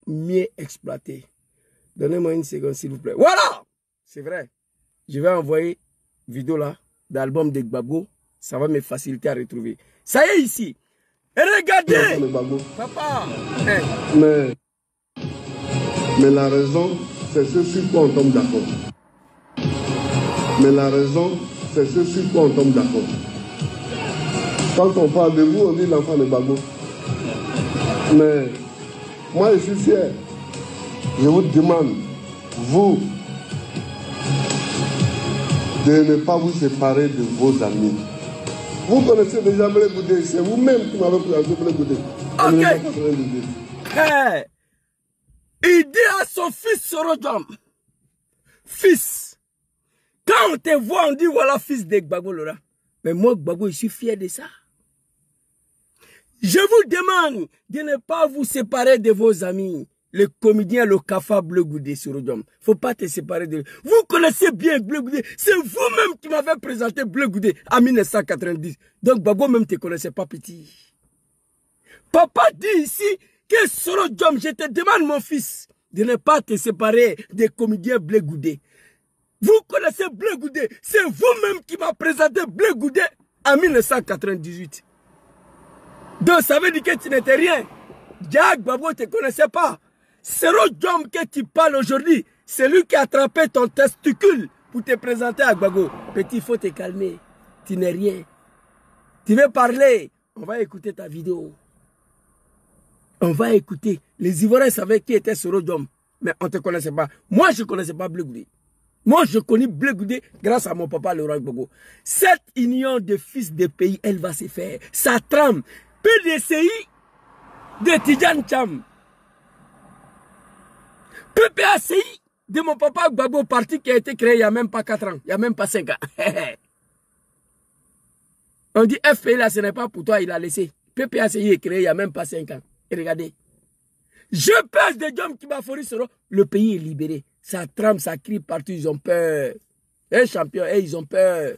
mieux exploiter. Donnez-moi une seconde, s'il vous plaît. Voilà! C'est vrai. Je vais envoyer vidéo là, d'album de Gbagbo. Ça va me faciliter à retrouver. Ça y est ici. Et regardez! Papa! Mais la raison, c'est ce sur quoi on tombe d'accord. Mais la raison, c'est ce sur quoi on tombe d'accord. Quand on parle de vous, on dit l'enfant de Gbagbo. Mais moi, je suis fier. Je vous demande, vous, de ne pas vous séparer de vos amis. Vous connaissez déjà Blé Goudé, c'est vous-même qui m'avez présenté Blé Goudé. Ok. Hey. Il dit à son fils Sorodjom, fils, quand on te voit, on dit voilà fils de Gbagbo Lora. Mais moi, Gbagbo, je suis fier de ça. Je vous demande de ne pas vous séparer de vos amis. Le comédien, le Kafa Blé Goudé Sorodjom. Faut pas te séparer de lui. Vous connaissez bien Blé Goudé. C'est vous-même qui m'avez présenté Blé Goudé en 1990. Donc Gbagbo même te connaissait pas petit. Papa dit ici que Sorodjom, je te demande mon fils de ne pas te séparer des comédiens Blé Goudé. Vous connaissez Blé Goudé. C'est vous-même qui m'a présenté Blé Goudé en 1998. Donc ça veut dire que tu n'étais rien. Jack Gbagbo ne te connaissait pas. Sorodjom que tu parles aujourd'hui, c'est lui qui a attrapé ton testicule pour te présenter à Gbagbo. Petit, il faut te calmer. Tu n'es rien. Tu veux parler? On va écouter ta vidéo. On va écouter. Les Ivoiriens savaient qui était Sorodjom, mais on ne te connaissait pas. Moi, je ne connaissais pas Blé Goudé. Moi, je connais Blé Goudé grâce à mon papa, Laurent Gbagbo. Cette union de fils de pays, elle va se faire. Ça trame. PDCI de Tidjane Cham. PPACI de mon papa Gbagbo, parti qui a été créé il n'y a même pas 4 ans, il n'y a même pas 5 ans. On dit FPI là, ce n'est pas pour toi, il a laissé. PPACI est créé il n'y a même pas 5 ans. Et regardez. Je pèse des hommes qui m'afforient sur le pays est libéré. Ça trame, ça crie partout, ils ont peur. Les champions, ils ont peur.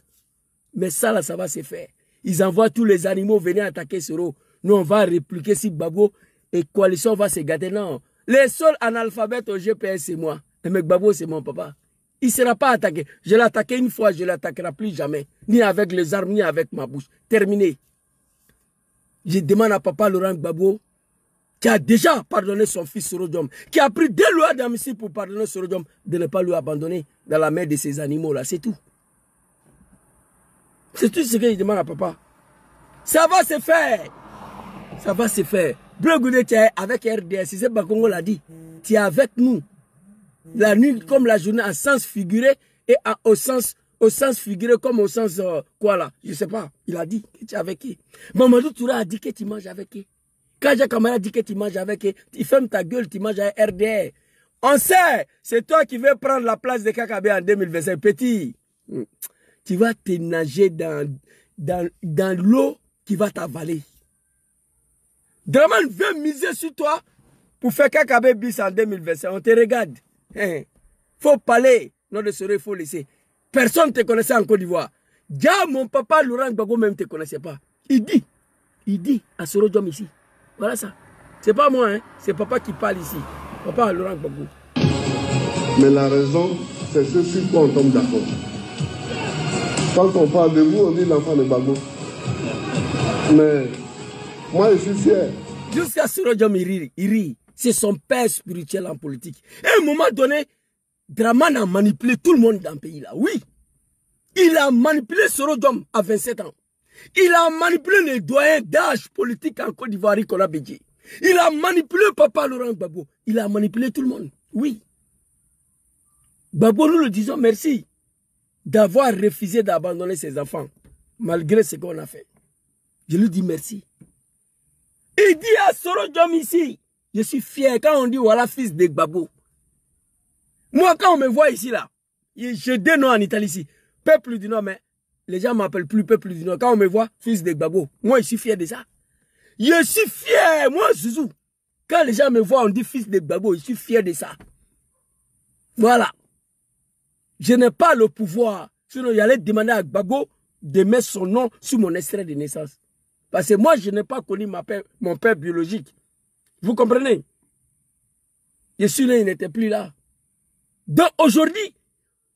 Mais ça là, ça va se faire. Ils envoient tous les animaux venir attaquer Soro. Nous, on va répliquer si Gbagbo et coalition va se gâter. Non. Les seuls analphabètes au GPS, c'est moi. Mais Gbagbo, c'est mon papa. Il ne sera pas attaqué. Je l'ai attaqué une fois, je ne l'attaquerai plus jamais. Ni avec les armes, ni avec ma bouche. Terminé. Je demande à papa Laurent Gbagbo, qui a déjà pardonné son fils Sorodjom, qui a pris 2 lois d'amnistie pour pardonner Sorodjom, de ne pas lui abandonner dans la main de ces animaux-là. C'est tout. C'est tout ce que je demande à papa. Ça va se faire. Ça va se faire. Blé Goudé, tu es avec RDS, c'est Bakongo l'a dit. Tu es avec nous. La nuit comme la journée, en sens figuré et au sens figuré comme au sens quoi là. Je ne sais pas. Il a dit que tu es avec qui. Mamadou Toura a dit que tu manges avec qui. Kaja Kamara dit que tu manges avec qui. Tu fermes ta gueule, tu manges avec RDS. On sait, c'est toi qui veux prendre la place de Kakabe en 2025. Petit, tu vas te nager dans l'eau qui va t'avaler. Draman veut miser sur toi pour faire Kakabe bis en 2025. On te regarde. Faut parler. Non de il faut laisser. Personne ne te connaissait en Côte d'Ivoire. Déjà, mon papa Laurent Gbagbo même ne te connaissait pas. Il dit à Sorodjom ici. Voilà ça. C'est pas moi, hein. C'est papa qui parle ici. Papa Laurent Gbagbo. Mais la raison, c'est ce sur quoi on tombe d'accord. Quand on parle de vous, on dit l'enfant de Gbagbo. Mais moi, je suis fier. Jusqu'à Sorodjom, il rit. C'est son père spirituel en politique. Et à un moment donné, Draman a manipulé tout le monde dans le pays là. Oui. Il a manipulé Sorodjom à 27 ans. Il a manipulé les doyens d'âge politique en Côte d'Ivoire, Nicolas Bédié. Il a manipulé papa Laurent Gbagbo. Il a manipulé tout le monde. Oui. Gbagbo, nous le disons merci d'avoir refusé d'abandonner ses enfants, malgré ce qu'on a fait. Je lui dis merci. Il dit à Sorodjom ici, je suis fier quand on dit voilà fils de Gbagbo. Moi, quand on me voit ici, là, je dénomme en Italie ici, peuple du Nord, mais les gens ne m'appellent plus peuple du Nord. Quand on me voit, fils de Gbagbo, moi, je suis fier de ça. Je suis fier, moi, Zouzou. Quand les gens me voient, on dit fils de Gbagbo, je suis fier de ça. Voilà. Je n'ai pas le pouvoir. Sinon, j'allais demander à Gbagbo de mettre son nom sur mon extrait de naissance. Parce que moi, je n'ai pas connu mon père biologique. Vous comprenez? Je suis là, il n'était plus là. Donc aujourd'hui,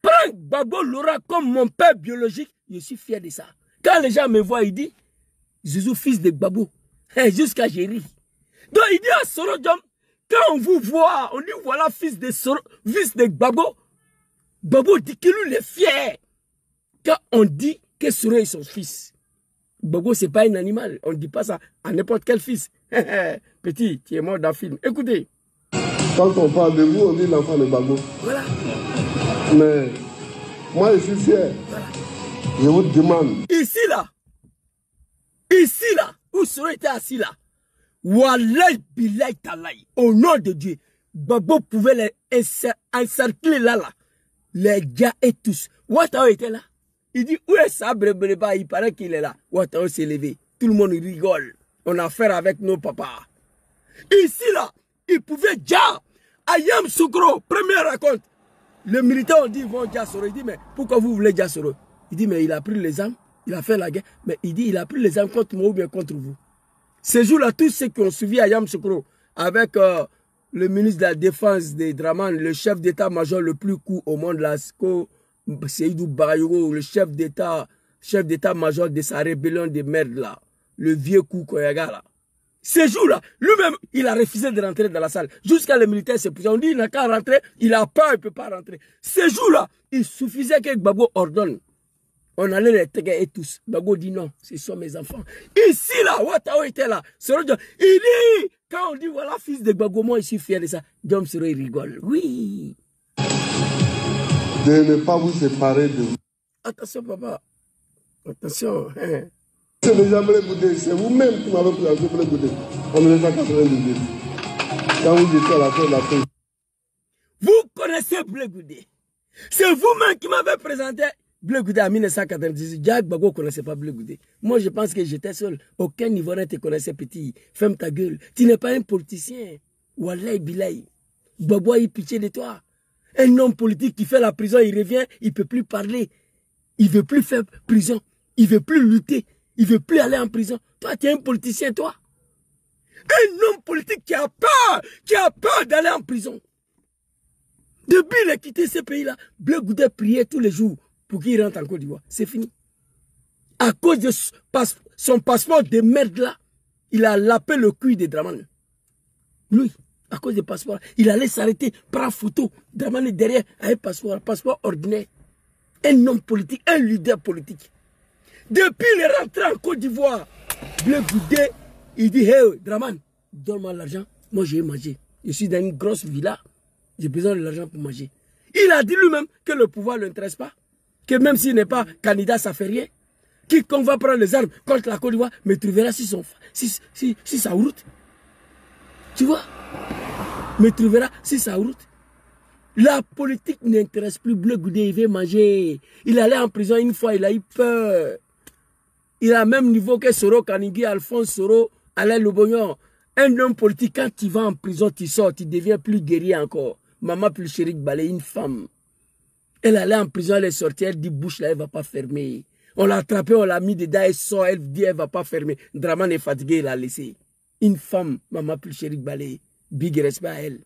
prends Gbagbo Laurent comme mon père biologique, je suis fier de ça. Quand les gens me voient, ils disent, Jésus, fils de Gbagbo. Jusqu'à j'ai ri. Donc il dit à Soro Diom, quand on vous voit, on dit voilà fils de Gbagbo. Gbagbo dit que lui il est fier. Quand on dit que Soro est son fils. Gbagbo c'est pas un animal. On ne dit pas ça à n'importe quel fils. Petit, tu es mort dans le film. Écoutez. Quand on parle de vous, on dit l'enfant de Gbagbo. Voilà. Mais moi je suis fier. Voilà. Je vous demande. Ici là, où Soro était assis là. Wallahi billahi talahi, au nom de Dieu, Gbagbo pouvait les encercler là. Les gars et tous. Ouattara était là. Il dit, où est Sabre Breba? Il paraît qu'il est là. Ouattara s'est levé. Tout le monde rigole. On a affaire avec nos papas. Ici là, il pouvait dire, Ayam Soukro, première raconte. Les militaires ont dit, ils vont dire Soro. Il dit, mais pourquoi vous voulez dire Soro? Il dit, mais il a pris les armes, il a fait la guerre. Mais il dit, il a pris les armes contre moi ou bien contre vous. Ce jour-là, tous ceux qui ont suivi Ayam Soukro avec le ministre de la Défense de Draman, le chef d'état-major le plus cool au monde, là, Seydou Barayogo, le chef d'état-major de sa rébellion de merde, là, le vieux coup Koyaga, là. Ce jour-là, lui-même, il a refusé de rentrer dans la salle. Jusqu'à les militaires se poussent. On dit, il n'a qu'à rentrer, il a peur, il ne peut pas rentrer. Ce jour-là, il suffisait que Gbagbo ordonne. On allait les taguer et tous. Gbagbo dit non, ce sont mes enfants. Ici, là, Ouattara était là. Il dit, quand on dit voilà, fils de Gbagbo, moi, je suis fier de ça. Diom Soro, il rigole. Oui. De ne pas vous séparer de vous. Attention, papa. Attention. C'est déjà Blé Goudé. C'est vous-même qui m'avez présenté Blé Goudé en 1998. Quand vous étiez à la fin de la fin. Vous connaissez Blé Goudé. C'est vous-même qui m'avez présenté Blé Goudé en 1998. Jack Gbagbo ne connaissait pas Blé Goudé. Moi, je pense que j'étais seul. Aucun Ivoirien te connaissait, petit. Ferme ta gueule. Tu n'es pas un politicien. Wallahi billahi. Gbagbo a eu pitié de toi. Un homme politique qui fait la prison, il revient, il ne peut plus parler. Il ne veut plus faire prison. Il ne veut plus lutter. Il ne veut plus aller en prison. Toi, tu es un politicien, toi. Un homme politique qui a peur d'aller en prison. Depuis qu'il a quitté ce pays-là, Blé Goudé priait tous les jours pour qu'il rentre en Côte d'Ivoire. C'est fini. À cause de son passeport de merde là, il a lapé le cul de Dramane. Lui, à cause du passeport, il allait s'arrêter, prendre photo. Dramane est derrière avec un passeport ordinaire. Un homme politique, un leader politique. Depuis il est rentré en Côte d'Ivoire, Blé Goudé, il dit, hey Dramane, donne-moi l'argent, moi j'ai mangé. Je suis dans une grosse villa, j'ai besoin de l'argent pour manger. Il a dit lui-même que le pouvoir ne l'intéresse pas, que même s'il n'est pas candidat, ça ne fait rien. Quiconque va prendre les armes contre la Côte d'Ivoire me trouvera sur sa route. Tu vois? Me trouvera sur sa route. La politique n'intéresse plus Blé Goudé, il veut manger. Il allait en prison une fois, il a eu peur. Il a le même niveau que Soro Kanigui, Alphonse Soro, Alain Lobognon. Un homme politique, quand tu vas en prison, tu sors, tu deviens plus guerrier encore. Maman plus chérie Balé, une femme. Elle allait en prison, elle est sortie, elle dit bouche là, elle ne va pas fermer. On l'a attrapée, on l'a mis dedans, elle sort, elle dit elle ne va pas fermer. Dramane est fatigué, il l'a laissé. Une femme, maman plus chérie Balé, big respect à elle.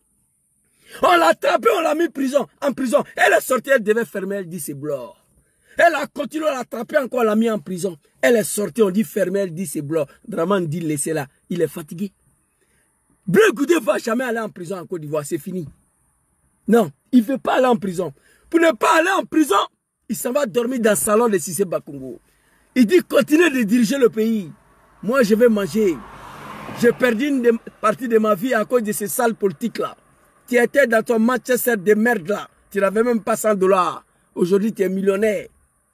On l'a attrapée, on l'a mis en prison. Elle est sortie, elle devait fermer, elle dit c'est blanc. Elle a continué à l'attraper encore, on l'a mis en prison. Elle est sortie, on dit fermer, elle dit c'est blanc. Dramane dit laissez là, il est fatigué. Blé Goudé ne va jamais aller en prison en Côte d'Ivoire, c'est fini. Non, il ne veut pas aller en prison. Pour ne pas aller en prison, il s'en va dormir dans le salon de Cissé Bakongo. Il dit continuez de diriger le pays. Moi je vais manger. J'ai perdu une partie de ma vie à cause de ces sales politiques-là. Tu étais dans ton Manchester de merde là. Tu n'avais même pas 100 $. Aujourd'hui, tu es millionnaire.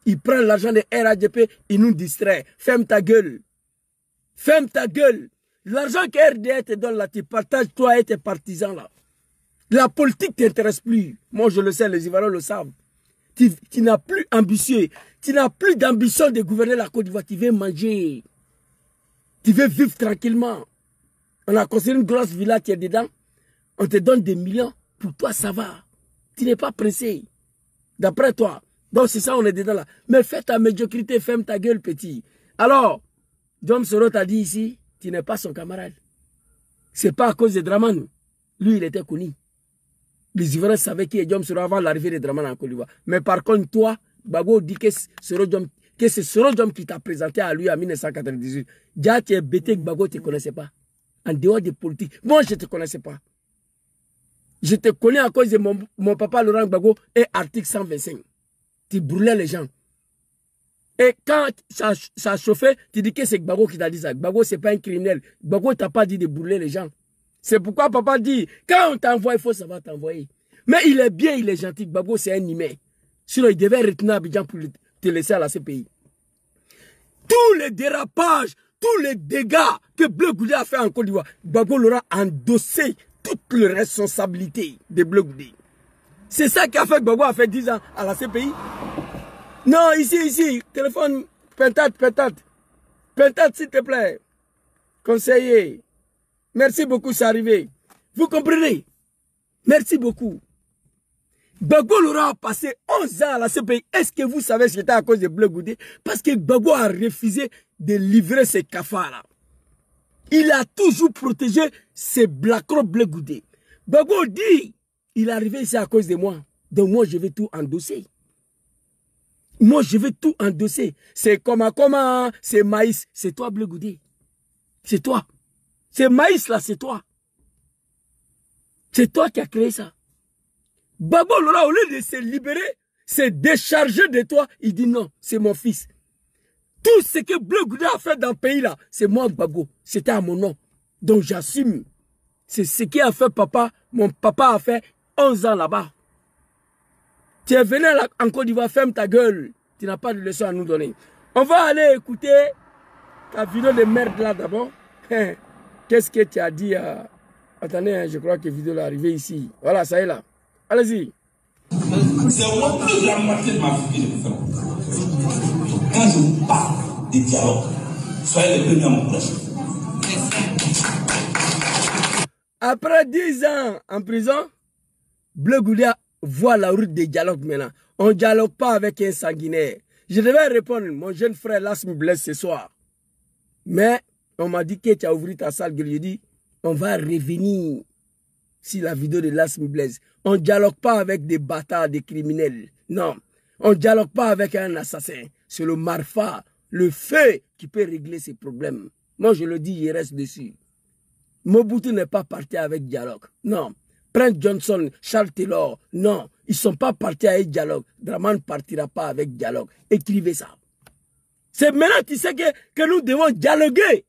Il prend l'argent de RADP, il nous distrait. Ferme ta gueule. Ferme ta gueule. L'argent que RDA te donne là, tu partages toi et tes partisans là. La politique ne t'intéresse plus. Moi, je le sais, les Ivoiriens le savent. Tu n'as plus ambitieux. Tu n'as plus d'ambition de gouverner la Côte d'Ivoire. Tu veux manger. Tu veux vivre tranquillement. On a construit une grosse villa, tu es dedans. On te donne des millions. Pour toi, ça va. Tu n'es pas pressé. D'après toi. Donc, c'est ça, on est dedans là. Mais fais ta médiocrité, ferme ta gueule, petit. Alors, Diom Soro t'a dit ici, tu n'es pas son camarade. C'est pas à cause de Dramane. Lui, il était connu. Les Ivoiriens savaient qui est Diom Soro avant l'arrivée de Dramane en Côte d'Ivoire. Mais par contre, toi, Gbagbo dit que c'est Soro Diom qui t'a présenté à lui en 1998. Déjà, tu es bêté que Gbagbo ne te connaissait pas. En dehors des politiques. Moi, je ne te connaissais pas. Je te connais à cause de mon papa Laurent Gbagbo et article 125. Tu brûlais les gens. Et quand ça chauffait, tu dis que c'est Gbagbo qui t'a dit ça. Gbagbo, ce n'est pas un criminel. Gbagbo ne t'a pas dit de brûler les gens. C'est pourquoi papa dit, quand on t'envoie, il faut savoir t'envoyer. Mais il est bien, il est gentil. Gbagbo, c'est un humain. Sinon, il devait retenir Abidjan pour te laisser à la CPI. Tous les dérapages, tous les dégâts que Bleu Goudé a fait en Côte d'Ivoire, Gbagbo l'aura endossé toutes les responsabilités de Bleu Goudé. C'est ça qui a fait que Gbagbo a fait 10 ans à la CPI. Non, ici, téléphone, Pentate, s'il te plaît. Conseiller. Merci beaucoup, c'est arrivé. Vous comprenez? Merci beaucoup. Gbagbo l'aura passé 11 ans à la CPI. Est-ce que vous savez que c'était à cause de Bleu Goudé? Parce que Gbagbo a refusé de livrer ses cafards-là. Il a toujours protégé ses blacks Bleu Goudé. Gbagbo dit, il est arrivé ici à cause de moi. Donc moi, je vais tout endosser. Moi, je vais tout endosser. C'est comment, c'est maïs. C'est toi, Bleu Goudé. C'est toi. C'est maïs là, c'est toi. C'est toi qui as créé ça. Gbagbo Laurent, au lieu de se libérer, se décharger de toi, il dit non, c'est mon fils. Tout ce que Bleu Goudé a fait dans le pays là, c'est moi Gbagbo. C'était à mon nom. Donc j'assume. C'est ce qui a fait papa. Mon papa a fait 11 ans là-bas. Tu es venu en Côte d'Ivoire, ferme ta gueule. Tu n'as pas de leçon à nous donner. On va aller écouter ta vidéo de merde là d'abord. Qu'est-ce que tu as dit à... Attendez, je crois que la vidéo est arrivée ici. Voilà, ça y est là. Allez-y. C'est au moins plus de la moitié de ma vie que je peux faire. Quand je vous parle de dialogue, soyez les premiers à m'encourager. Après 10 ans en prison, Bleu Goudé voit la route des dialogues maintenant. On ne dialogue pas avec un sanguinaire. Je devais répondre, mon jeune frère, là, me blesse ce soir. Mais on m'a dit que tu as ouvert ta salle. Je dis, on va revenir si la vidéo de Las me blesse. On ne dialogue pas avec des bâtards, des criminels. Non. On ne dialogue pas avec un assassin. C'est le Marfa, le feu qui peut régler ces problèmes. Moi, je le dis, il reste dessus. Mobutu n'est pas parti avec dialogue. Non. Prince Johnson, Charles Taylor, non. Ils ne sont pas partis avec dialogue. Dramane ne partira pas avec dialogue. Écrivez ça. C'est maintenant tu sais que nous devons dialoguer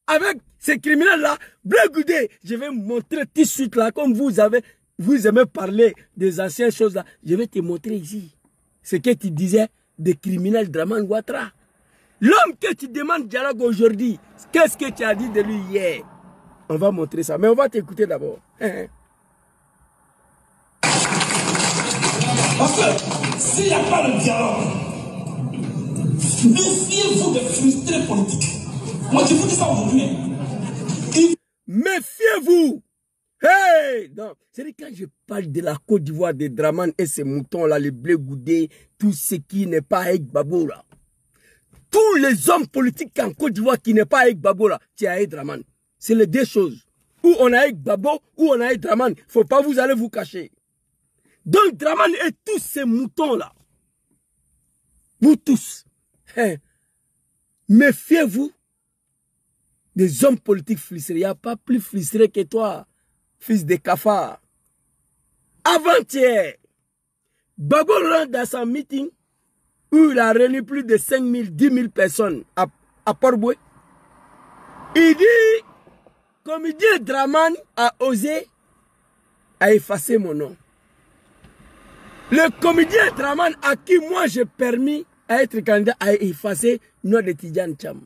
avec ces criminels-là. Bleu Goudé, je vais montrer tout de suite là, comme vous aimez parler des anciennes choses là. Je vais te montrer ici ce que tu disais des criminels Dramane Ouattara. L'homme que tu demandes dialogue aujourd'hui, qu'est-ce que tu as dit de lui hier? On va montrer ça, mais on va t'écouter d'abord. Parce que s'il n'y a pas de dialogue, méfiez-vous des frustrés politiques. Moi, je vous dis ça aujourd'hui. Méfiez-vous. Hey! C'est-à-dire quand je parle de la Côte d'Ivoire, de Dramane et ces moutons-là, les Bleu Goudé, tout ce qui n'est pas avec Gbagbo là. Tous les hommes politiques en Côte d'Ivoire qui n'est pas avec Gbagbo là, tu es avec Dramane. C'est les deux choses. Ou on est avec Gbagbo, ou on est avec Dramane. Il ne faut pas vous aller vous cacher. Donc Dramane et tous ces moutons-là, vous tous, méfiez-vous des hommes politiques frustrés. Il n'y a pas plus frustré que toi, fils de cafard. Avant-hier, Gbagbo rentre dans son meeting où il a réuni plus de 5 000, 10 000 personnes à Port-Boué. Il dit, comédien Dramane a osé à effacer mon nom. Le comédien Dramane à qui moi j'ai permis à être candidat a effacé le nom de Tidjane Thiam.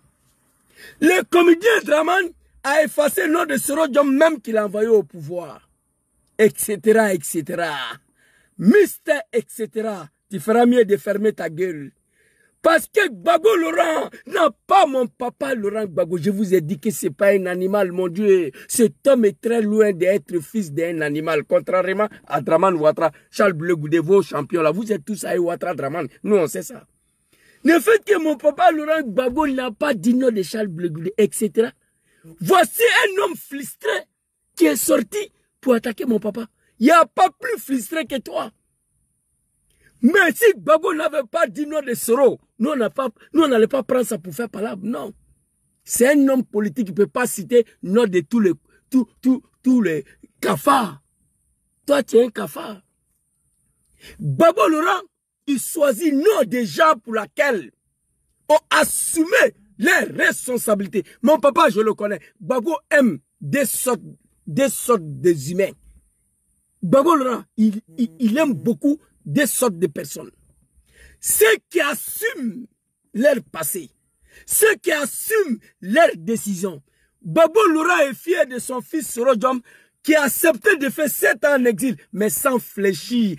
Le comédien Dramane a effacé le nom de Soro Diom même qu'il a envoyé au pouvoir. Etc. etc. Mister, etc. Tu feras mieux de fermer ta gueule. Parce que Gbagbo Laurent, non pas mon papa Laurent Gbagbo, je vous ai dit que ce n'est pas un animal, mon Dieu. Cet homme est très loin d'être fils d'un animal, contrairement à Dramane Ouattara, Charles Bleu Goudé, vos champions là. Vous êtes tous à Ouattara, Dramane, nous on sait ça. Le fait que mon papa Laurent Gbagbo n'a pas dit non de Charles Bleu Goudé, etc. Voici un homme frustré qui est sorti pour attaquer mon papa. Il n'y a pas plus frustré que toi. Mais si Gbagbo n'avait pas dit non de Soro, nous on n'allait pas prendre ça pour faire palabre. Non. C'est un homme politique qui ne peut pas citer nom de tous les cafards. Toi, tu es un cafard. Gbagbo Laurent, il choisit non des gens pour lesquels ont assumé les responsabilités. Mon papa, je le connais. Gbagbo aime des sortes des humains. Gbagbo Laurent, il aime beaucoup des sortes de personnes. Ceux qui assument leur passé, ceux qui assument leurs décisions. Gbagbo Laurent est fier de son fils Soro Diom qui a accepté de faire 7 ans en exil, mais sans fléchir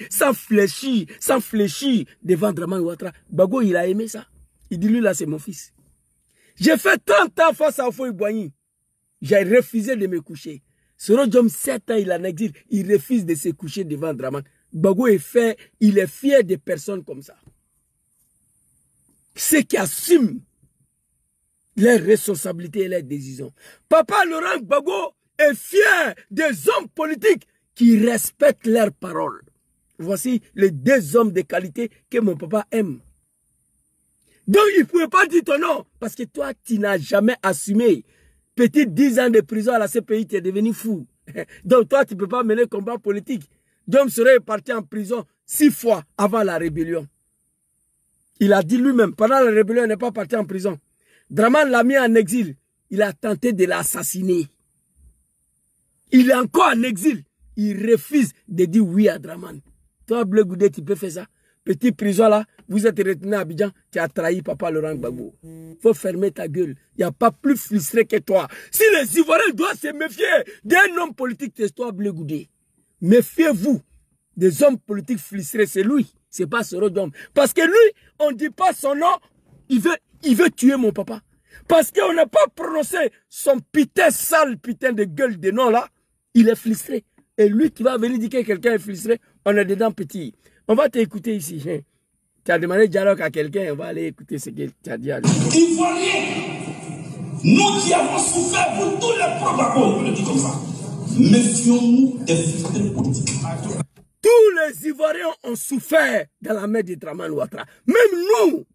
devant Dramane Ouattara. Gbagbo, il a aimé ça. Il dit, lui là, c'est mon fils. J'ai fait 30 ans face à Ofoy Boigny. J'ai refusé de me coucher. Soro Diom, 7 ans, il est en exil. Il refuse de se coucher devant Dramane. Gbagbo il est fier de personnes comme ça. Ceux qui assument leurs responsabilités et leurs décisions. Papa Laurent Gbagbo est fier des hommes politiques qui respectent leurs paroles. Voici les 2 hommes de qualité que mon papa aime. Donc il ne pouvait pas dire ton nom parce que toi tu n'as jamais assumé. Petit 10 ans de prison à la CPI, tu es devenu fou. Donc toi tu ne peux pas mener combat politique. Diom serait parti en prison 6 fois avant la rébellion. Il a dit lui-même, pendant la rébellion, il n'est pas parti en prison. Dramane l'a mis en exil. Il a tenté de l'assassiner. Il est encore en exil. Il refuse de dire oui à Dramane. Toi, Bleu Goudé, tu peux faire ça. Petit prison là, vous êtes retenu à Abidjan, tu as trahi papa Laurent Gbagbo. Il faut fermer ta gueule. Il n'y a pas plus frustré que toi. Si les Ivoiriens doivent se méfier d'un homme politique, c'est toi, Bleu Goudé. Méfiez-vous des hommes politiques frustrés, c'est lui, c'est pas Soro Diom. Parce que lui, on ne dit pas son nom, il veut tuer mon papa. Parce qu'on n'a pas prononcé son sale putain de gueule de nom là, il est frustré. Et lui qui va venir dire que quelqu'un est frustré, on est dedans petit. On va t'écouter ici. Tu as demandé dialogue à quelqu'un, on va aller écouter ce que tu as dit à lui. Ivoiriens, nous qui avons souffert pour tous les propagandes, je le dis comme ça. Méfions-nous des frustrés politiques. Tous les Ivoiriens ont souffert dans la mer de Dramane Ouattara. Même nous,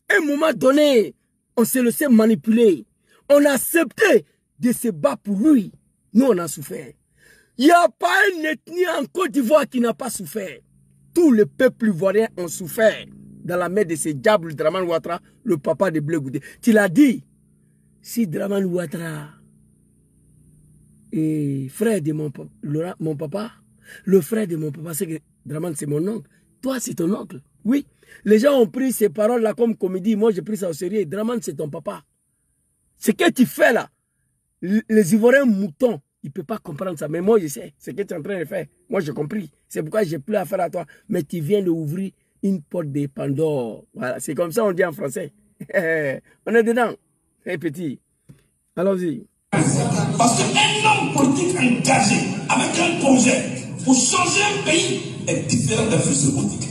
à un moment donné, on s'est laissé manipuler. On a accepté de se battre pour lui. Nous, on a souffert. Il n'y a pas une ethnie en Côte d'Ivoire qui n'a pas souffert. Tous les peuples ivoiriens ont souffert dans la mer de ce diable Dramane Ouattara, le papa de Bleu Goudé. Tu l'as dit, si Dramane Ouattara et frère de mon papa, le frère de mon papa, c'est que Dramane c'est mon oncle. Toi c'est ton oncle. Oui. Les gens ont pris ces paroles là comme comédie. Moi j'ai pris ça au sérieux. Dramane c'est ton papa. Ce que tu fais là, les Ivoiriens moutons, ils ne peuvent pas comprendre ça. Mais moi je sais ce que tu es en train de faire. Moi j'ai compris. C'est pourquoi j'ai plus affaire à toi. Mais tu viens d'ouvrir une porte de Pandore. Voilà. C'est comme ça on dit en français. On est dedans. Hey petit. Allons-y. Parce qu'un homme politique engagé avec un projet pour changer un pays est différent d'un fusil politique.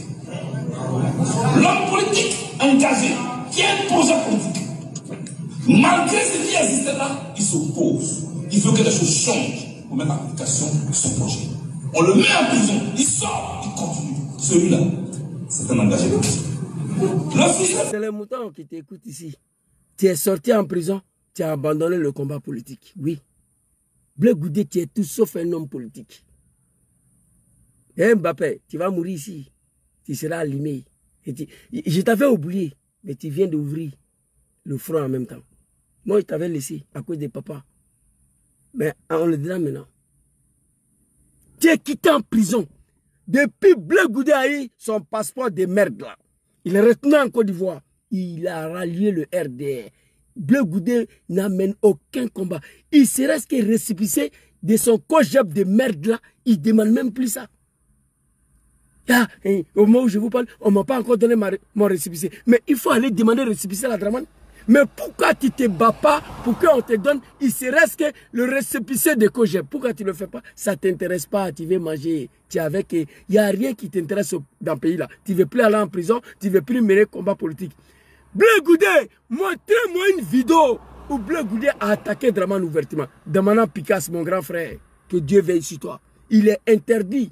L'homme politique engagé qui a un projet politique, malgré ce qui existe là, il s'oppose. Il veut que les choses changent pour mettre en application son projet. On le met en prison, il sort, il continue. Celui-là, c'est un engagé politique. C'est les moutons qui t'écoutent ici. Tu es sorti en prison. Tu as abandonné le combat politique. Oui. Bleu Goudé, tu es tout sauf un homme politique. Et Mbappé, tu vas mourir ici. Tu seras allumé. Je t'avais oublié, mais tu viens d'ouvrir le front en même temps. Moi, je t'avais laissé à cause de papa. Mais on le dit là maintenant. Tu es quitté en prison. Depuis Bleu Goudé a eu son passeport de merde là. Il est retenu en Côte d'Ivoire. Il a rallié le RDR. Bleu Goudé n'amène aucun combat. Il serait ce qui est récépissé de son cogep de merde là. Il ne demande même plus ça. Ah, au moment où je vous parle, on ne m'a pas encore donné mon récépissé. Mais il faut aller demander récépissé à la Dramane. Mais pourquoi tu ne te bats pas pour qu'on te donne, il serait ce que le récépissé de cogep. Pourquoi tu ne le fais pas? Ça ne t'intéresse pas, tu veux manger. Tu es avec. Il n'y a rien qui t'intéresse dans le pays là. Tu ne veux plus aller en prison, tu ne veux plus mener combat politique. Bleu Goudé, montrez-moi une vidéo où Bleu Goudé a attaqué Dramane ouvertement. Demandant Picasso, mon grand frère, que Dieu veille sur toi. Il est interdit